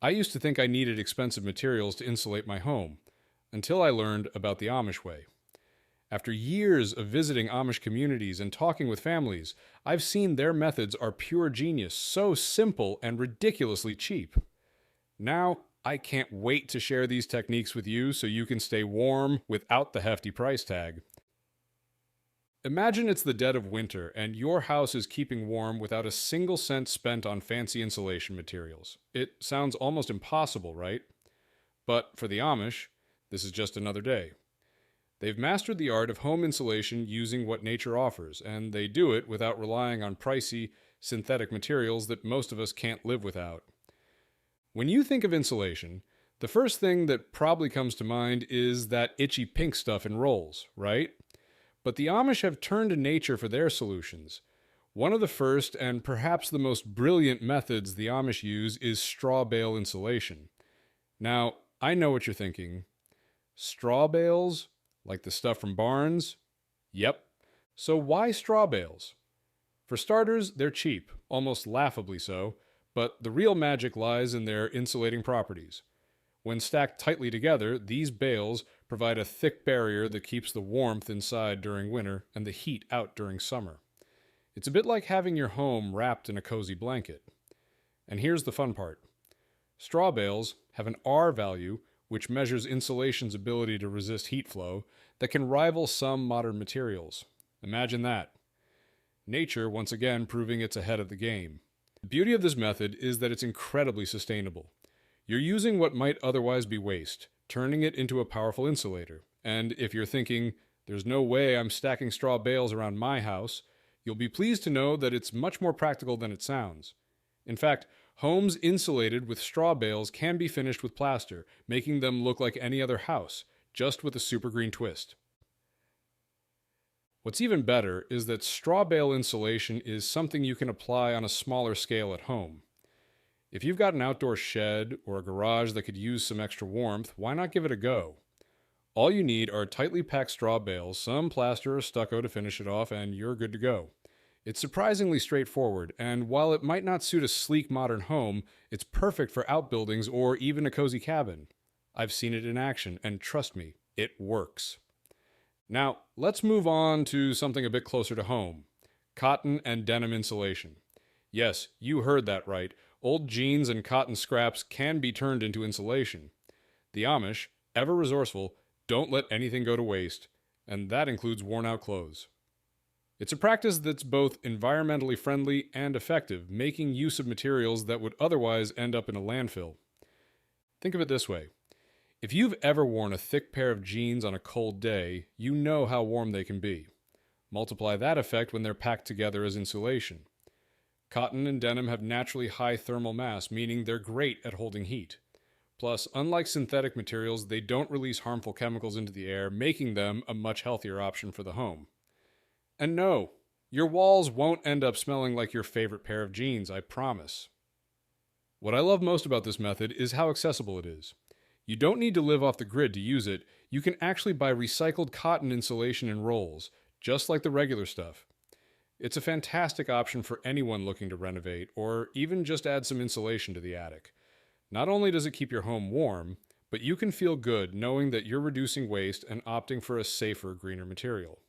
I used to think I needed expensive materials to insulate my home, until I learned about the Amish way. After years of visiting Amish communities and talking with families, I've seen their methods are pure genius, so simple and ridiculously cheap. Now, I can't wait to share these techniques with you so you can stay warm without the hefty price tag. Imagine it's the dead of winter and your house is keeping warm without a single cent spent on fancy insulation materials. It sounds almost impossible, right? But for the Amish, this is just another day. They've mastered the art of home insulation using what nature offers, and they do it without relying on pricey, synthetic materials that most of us can't live without. When you think of insulation, the first thing that probably comes to mind is that itchy pink stuff in rolls, right? But the Amish have turned to nature for their solutions. One of the first and perhaps the most brilliant methods the Amish use is straw bale insulation. Now, I know what you're thinking. Straw bales? Like the stuff from barns? Yep. So why straw bales? For starters, they're cheap, almost laughably so, but the real magic lies in their insulating properties. When stacked tightly together, these bales provide a thick barrier that keeps the warmth inside during winter and the heat out during summer. It's a bit like having your home wrapped in a cozy blanket. And here's the fun part. Straw bales have an R value, which measures insulation's ability to resist heat flow, that can rival some modern materials. Imagine that. Nature, once again, proving it's ahead of the game. The beauty of this method is that it's incredibly sustainable. You're using what might otherwise be waste, turning it into a powerful insulator. And if you're thinking, there's no way I'm stacking straw bales around my house, you'll be pleased to know that it's much more practical than it sounds. In fact, homes insulated with straw bales can be finished with plaster, making them look like any other house, just with a super green twist. What's even better is that straw bale insulation is something you can apply on a smaller scale at home. If you've got an outdoor shed or a garage that could use some extra warmth, why not give it a go? All you need are tightly packed straw bales, some plaster or stucco to finish it off, and you're good to go. It's surprisingly straightforward, and while it might not suit a sleek modern home, it's perfect for outbuildings or even a cozy cabin. I've seen it in action, and trust me, it works. Now, let's move on to something a bit closer to home. Cotton and denim insulation. Yes, you heard that right. Old jeans and cotton scraps can be turned into insulation. The Amish, ever resourceful, don't let anything go to waste, and that includes worn-out clothes. It's a practice that's both environmentally friendly and effective, making use of materials that would otherwise end up in a landfill. Think of it this way. If you've ever worn a thick pair of jeans on a cold day, you know how warm they can be. Multiply that effect when they're packed together as insulation. Cotton and denim have naturally high thermal mass, meaning they're great at holding heat. Plus, unlike synthetic materials, they don't release harmful chemicals into the air, making them a much healthier option for the home. And no, your walls won't end up smelling like your favorite pair of jeans, I promise. What I love most about this method is how accessible it is. You don't need to live off the grid to use it. You can actually buy recycled cotton insulation in rolls, just like the regular stuff. It's a fantastic option for anyone looking to renovate, or even just add some insulation to the attic. Not only does it keep your home warm, but you can feel good knowing that you're reducing waste and opting for a safer, greener material.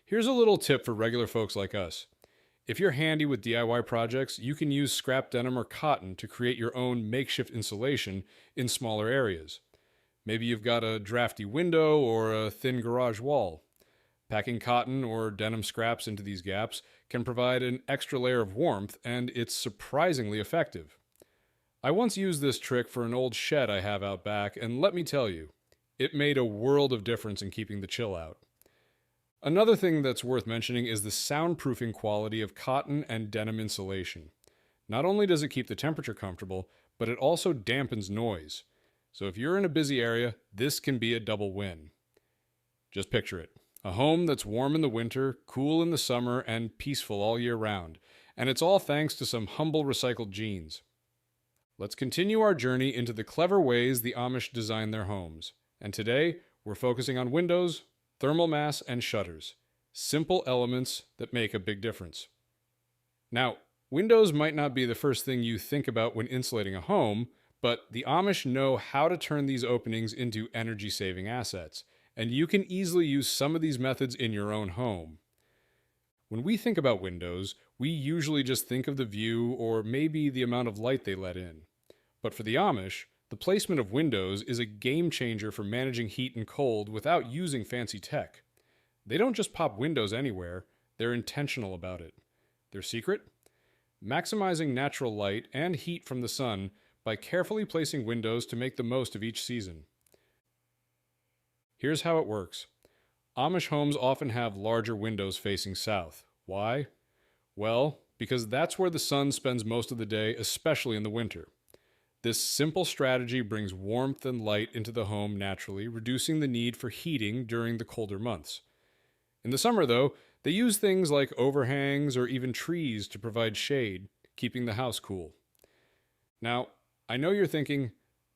Here's a little tip for regular folks like us. If you're handy with DIY projects, you can use scrap denim or cotton to create your own makeshift insulation in smaller areas. Maybe you've got a drafty window or a thin garage wall. Packing cotton or denim scraps into these gaps can provide an extra layer of warmth, and it's surprisingly effective. I once used this trick for an old shed I have out back, and let me tell you, it made a world of difference in keeping the chill out. Another thing that's worth mentioning is the soundproofing quality of cotton and denim insulation. Not only does it keep the temperature comfortable, but it also dampens noise. So if you're in a busy area, this can be a double win. Just picture it. A home that's warm in the winter, cool in the summer, and peaceful all year round. And it's all thanks to some humble recycled jeans. Let's continue our journey into the clever ways the Amish design their homes. And today, we're focusing on windows, thermal mass, and shutters. Simple elements that make a big difference. Now, windows might not be the first thing you think about when insulating a home, But the Amish know how to turn these openings into energy-saving assets, and you can easily use some of these methods in your own home. When we think about windows, we usually just think of the view or maybe the amount of light they let in. But for the Amish, the placement of windows is a game changer for managing heat and cold without using fancy tech. They don't just pop windows anywhere, they're intentional about it. Their secret? Maximizing natural light and heat from the sun by carefully placing windows to make the most of each season. Here's how it works. Amish homes often have larger windows facing south. Why? Well, because that's where the sun spends most of the day, especially in the winter. This simple strategy brings warmth and light into the home naturally, reducing the need for heating during the colder months. In the summer, though, they use things like overhangs or even trees to provide shade, keeping the house cool. Now, I know you're thinking,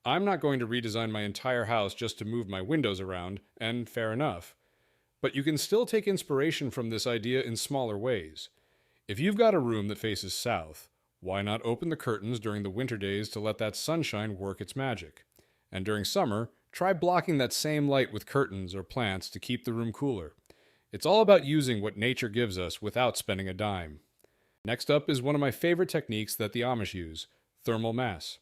I'm not going to redesign my entire house just to move my windows around, and fair enough. But you can still take inspiration from this idea in smaller ways. If you've got a room that faces south, why not open the curtains during the winter days to let that sunshine work its magic? And during summer, try blocking that same light with curtains or plants to keep the room cooler. It's all about using what nature gives us without spending a dime. Next up is one of my favorite techniques that the Amish use, thermal mass.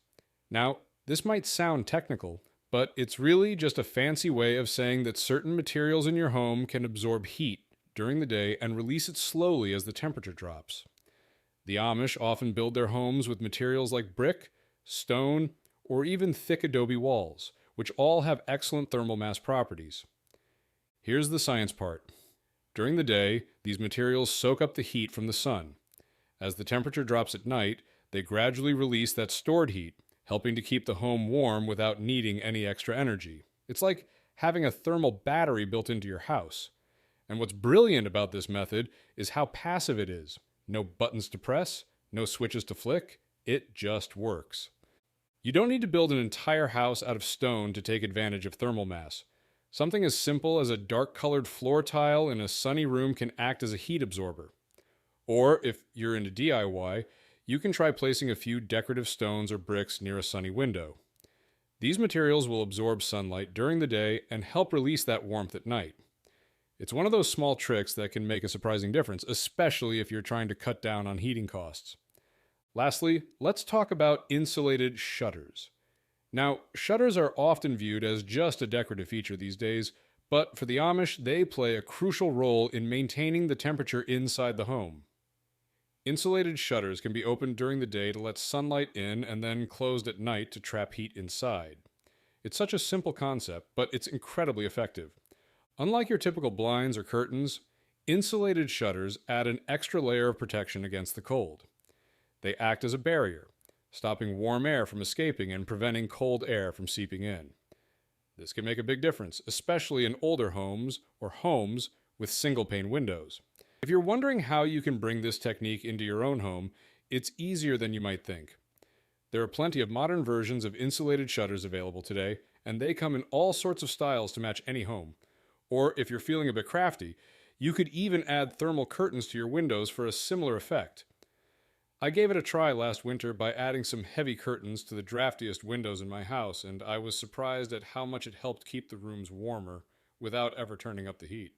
Now, this might sound technical, but it's really just a fancy way of saying that certain materials in your home can absorb heat during the day and release it slowly as the temperature drops. The Amish often build their homes with materials like brick, stone, or even thick adobe walls, which all have excellent thermal mass properties. Here's the science part. During the day, these materials soak up the heat from the sun. As the temperature drops at night, they gradually release that stored heat, helping to keep the home warm without needing any extra energy. It's like having a thermal battery built into your house. And what's brilliant about this method is how passive it is. No buttons to press, no switches to flick, it just works. You don't need to build an entire house out of stone to take advantage of thermal mass. Something as simple as a dark-colored floor tile in a sunny room can act as a heat absorber. Or, if you're into DIY, you can try placing a few decorative stones or bricks near a sunny window. These materials will absorb sunlight during the day and help release that warmth at night. It's one of those small tricks that can make a surprising difference, especially if you're trying to cut down on heating costs. Lastly, let's talk about insulated shutters. Now, shutters are often viewed as just a decorative feature these days, but for the Amish, they play a crucial role in maintaining the temperature inside the home. Insulated shutters can be opened during the day to let sunlight in and then closed at night to trap heat inside. It's such a simple concept, but it's incredibly effective. Unlike your typical blinds or curtains, insulated shutters add an extra layer of protection against the cold. They act as a barrier, stopping warm air from escaping and preventing cold air from seeping in. This can make a big difference, especially in older homes or homes with single-pane windows. If you're wondering how you can bring this technique into your own home, it's easier than you might think. There are plenty of modern versions of insulated shutters available today, and they come in all sorts of styles to match any home. Or if you're feeling a bit crafty, you could even add thermal curtains to your windows for a similar effect. I gave it a try last winter by adding some heavy curtains to the draftiest windows in my house, and I was surprised at how much it helped keep the rooms warmer without ever turning up the heat.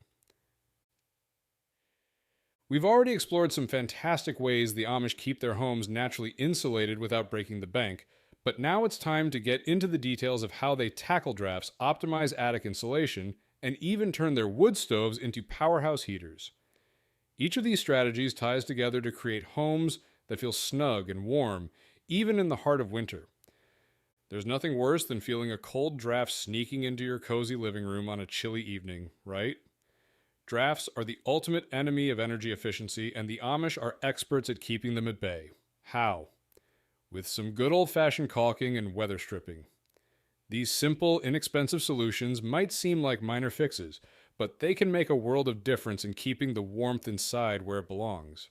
We've already explored some fantastic ways the Amish keep their homes naturally insulated without breaking the bank, but now it's time to get into the details of how they tackle drafts, optimize attic insulation, and even turn their wood stoves into powerhouse heaters. Each of these strategies ties together to create homes that feel snug and warm, even in the heart of winter. There's nothing worse than feeling a cold draft sneaking into your cozy living room on a chilly evening, right? Drafts are the ultimate enemy of energy efficiency, and the Amish are experts at keeping them at bay. How? With some good old-fashioned caulking and weather stripping. These simple, inexpensive solutions might seem like minor fixes, but they can make a world of difference in keeping the warmth inside where it belongs.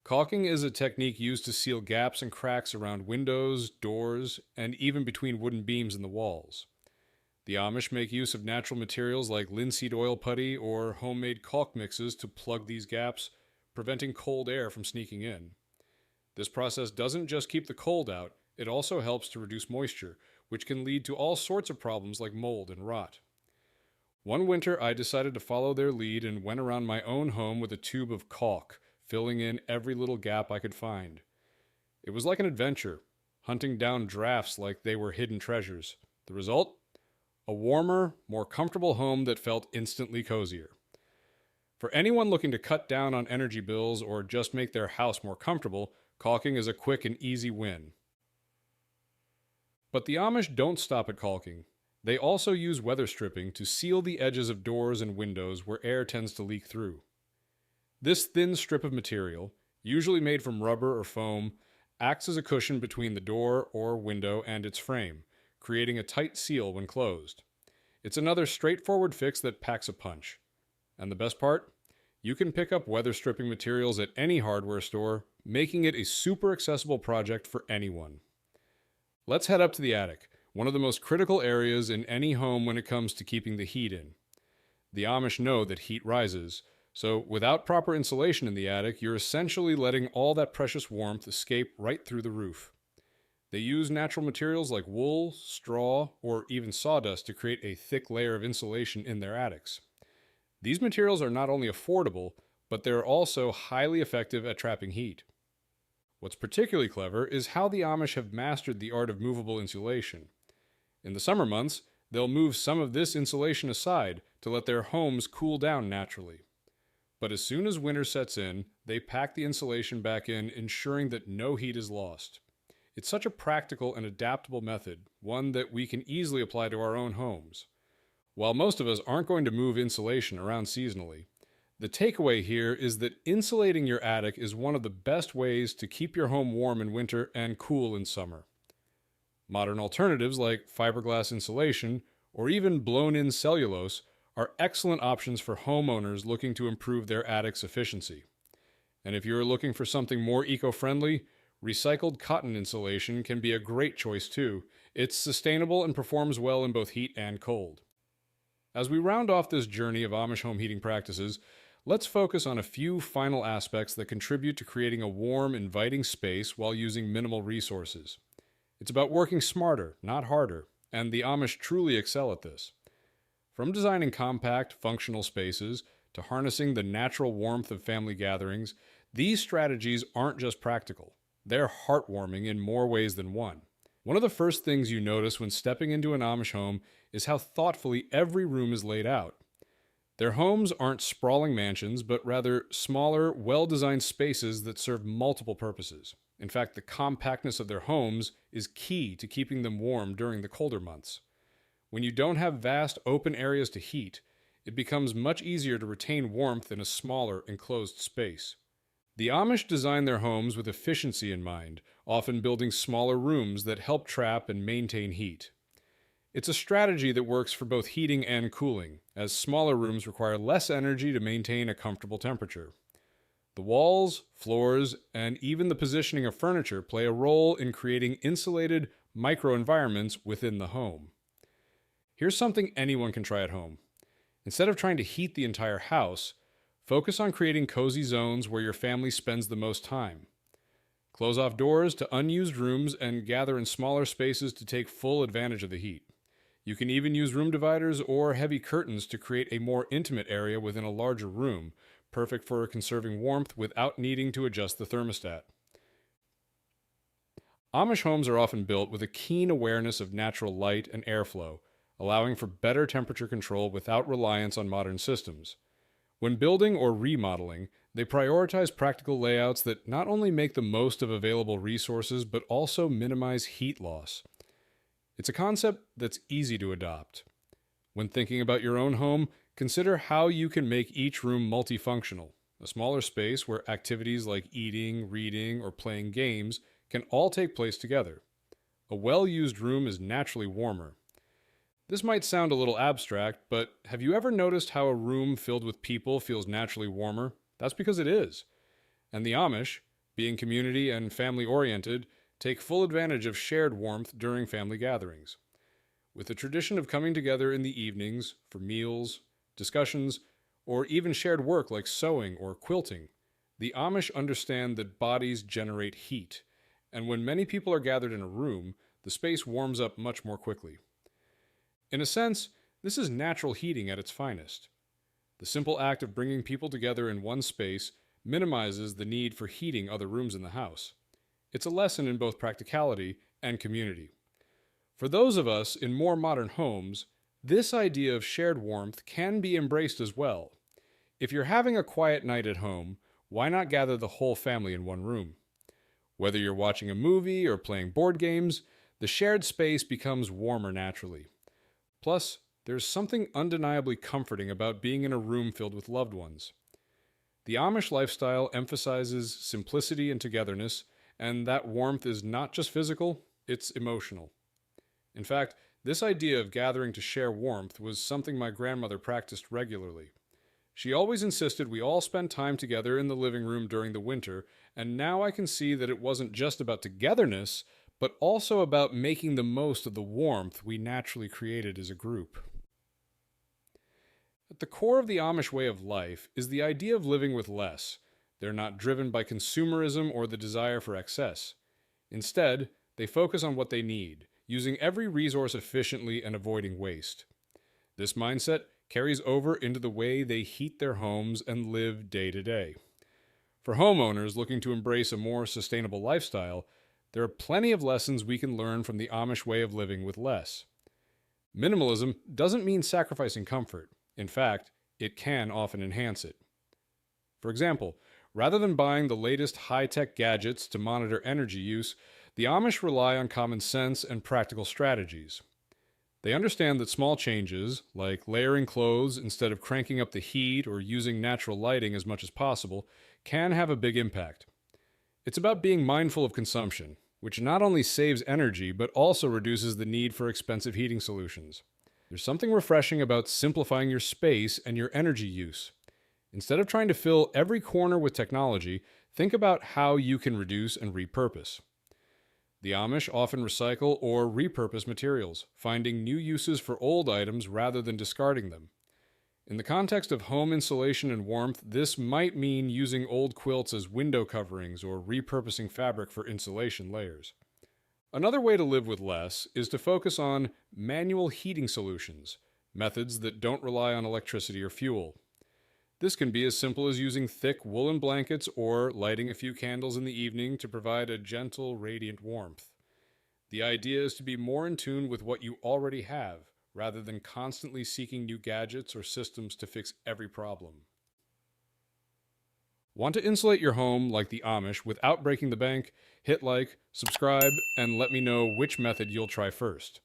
Caulking is a technique used to seal gaps and cracks around windows, doors, and even between wooden beams in the walls. The Amish make use of natural materials like linseed oil putty or homemade caulk mixes to plug these gaps, preventing cold air from sneaking in. This process doesn't just keep the cold out, It also helps to reduce moisture, which can lead to all sorts of problems like mold and rot. One winter, I decided to follow their lead and went around my own home with a tube of caulk, filling in every little gap I could find. It was like an adventure, hunting down drafts like they were hidden treasures. The result? A warmer, more comfortable home that felt instantly cozier. For anyone looking to cut down on energy bills or just make their house more comfortable, caulking is a quick and easy win. But the Amish don't stop at caulking. They also use weather stripping to seal the edges of doors and windows where air tends to leak through. This thin strip of material, usually made from rubber or foam, acts as a cushion between the door or window and its frame, creating a tight seal when closed. It's another straightforward fix that packs a punch. And the best part? You can pick up weather stripping materials at any hardware store, making it a super accessible project for anyone. Let's head up to the attic, one of the most critical areas in any home when it comes to keeping the heat in. The Amish know that heat rises, so without proper insulation in the attic, you're essentially letting all that precious warmth escape right through the roof. They use natural materials like wool, straw, or even sawdust to create a thick layer of insulation in their attics. These materials are not only affordable, but they're also highly effective at trapping heat. What's particularly clever is how the Amish have mastered the art of movable insulation. In the summer months, they'll move some of this insulation aside to let their homes cool down naturally. But as soon as winter sets in, they pack the insulation back in, ensuring that no heat is lost. It's such a practical and adaptable method, one that we can easily apply to our own homes. While most of us aren't going to move insulation around seasonally, the takeaway here is that insulating your attic is one of the best ways to keep your home warm in winter and cool in summer. Modern alternatives like fiberglass insulation or even blown-in cellulose are excellent options for homeowners looking to improve their attic's efficiency. And if you're looking for something more eco-friendly, recycled cotton insulation can be a great choice too. It's sustainable and performs well in both heat and cold. As we round off this journey of Amish home heating practices, let's focus on a few final aspects that contribute to creating a warm, inviting space while using minimal resources. It's about working smarter, not harder, and the Amish truly excel at this. From designing compact, functional spaces to harnessing the natural warmth of family gatherings, these strategies aren't just practical. They're heartwarming in more ways than one. One of the first things you notice when stepping into an Amish home is how thoughtfully every room is laid out. Their homes aren't sprawling mansions, but rather smaller, well-designed spaces that serve multiple purposes. In fact, the compactness of their homes is key to keeping them warm during the colder months. When you don't have vast open areas to heat, it becomes much easier to retain warmth in a smaller, enclosed space. The Amish design their homes with efficiency in mind, often building smaller rooms that help trap and maintain heat. It's a strategy that works for both heating and cooling, as smaller rooms require less energy to maintain a comfortable temperature. The walls, floors, and even the positioning of furniture play a role in creating insulated microenvironments within the home. Here's something anyone can try at home. Instead of trying to heat the entire house, focus on creating cozy zones where your family spends the most time. Close off doors to unused rooms and gather in smaller spaces to take full advantage of the heat. You can even use room dividers or heavy curtains to create a more intimate area within a larger room, perfect for conserving warmth without needing to adjust the thermostat. Amish homes are often built with a keen awareness of natural light and airflow, allowing for better temperature control without reliance on modern systems. When building or remodeling, they prioritize practical layouts that not only make the most of available resources, but also minimize heat loss. It's a concept that's easy to adopt. When thinking about your own home, consider how you can make each room multifunctional, a smaller space where activities like eating, reading, or playing games can all take place together. A well-used room is naturally warmer. This might sound a little abstract, but have you ever noticed how a room filled with people feels naturally warmer? That's because it is. And the Amish, being community and family-oriented, take full advantage of shared warmth during family gatherings. With the tradition of coming together in the evenings for meals, discussions, or even shared work like sewing or quilting, the Amish understand that bodies generate heat, and when many people are gathered in a room, the space warms up much more quickly. In a sense, this is natural heating at its finest. The simple act of bringing people together in one space minimizes the need for heating other rooms in the house. It's a lesson in both practicality and community. For those of us in more modern homes, this idea of shared warmth can be embraced as well. If you're having a quiet night at home, why not gather the whole family in one room? Whether you're watching a movie or playing board games, the shared space becomes warmer naturally. Plus, there's something undeniably comforting about being in a room filled with loved ones. The Amish lifestyle emphasizes simplicity and togetherness, and that warmth is not just physical, it's emotional. In fact, this idea of gathering to share warmth was something my grandmother practiced regularly. She always insisted we all spend time together in the living room during the winter, and now I can see that it wasn't just about togetherness, but also about making the most of the warmth we naturally created as a group. At the core of the Amish way of life is the idea of living with less. They're not driven by consumerism or the desire for excess. Instead, they focus on what they need, using every resource efficiently and avoiding waste. This mindset carries over into the way they heat their homes and live day to day. For homeowners looking to embrace a more sustainable lifestyle, there are plenty of lessons we can learn from the Amish way of living with less. Minimalism doesn't mean sacrificing comfort. In fact, it can often enhance it. For example, rather than buying the latest high-tech gadgets to monitor energy use, the Amish rely on common sense and practical strategies. They understand that small changes, like layering clothes instead of cranking up the heat or using natural lighting as much as possible, can have a big impact. It's about being mindful of consumption, which not only saves energy but also reduces the need for expensive heating solutions. There's something refreshing about simplifying your space and your energy use. Instead of trying to fill every corner with technology, think about how you can reduce and repurpose. The Amish often recycle or repurpose materials, finding new uses for old items rather than discarding them. In the context of home insulation and warmth, this might mean using old quilts as window coverings or repurposing fabric for insulation layers. Another way to live with less is to focus on manual heating solutions, methods that don't rely on electricity or fuel. This can be as simple as using thick woolen blankets or lighting a few candles in the evening to provide a gentle, radiant warmth. The idea is to be more in tune with what you already have, rather than constantly seeking new gadgets or systems to fix every problem. Want to insulate your home like the Amish without breaking the bank? Hit like, subscribe, and let me know which method you'll try first.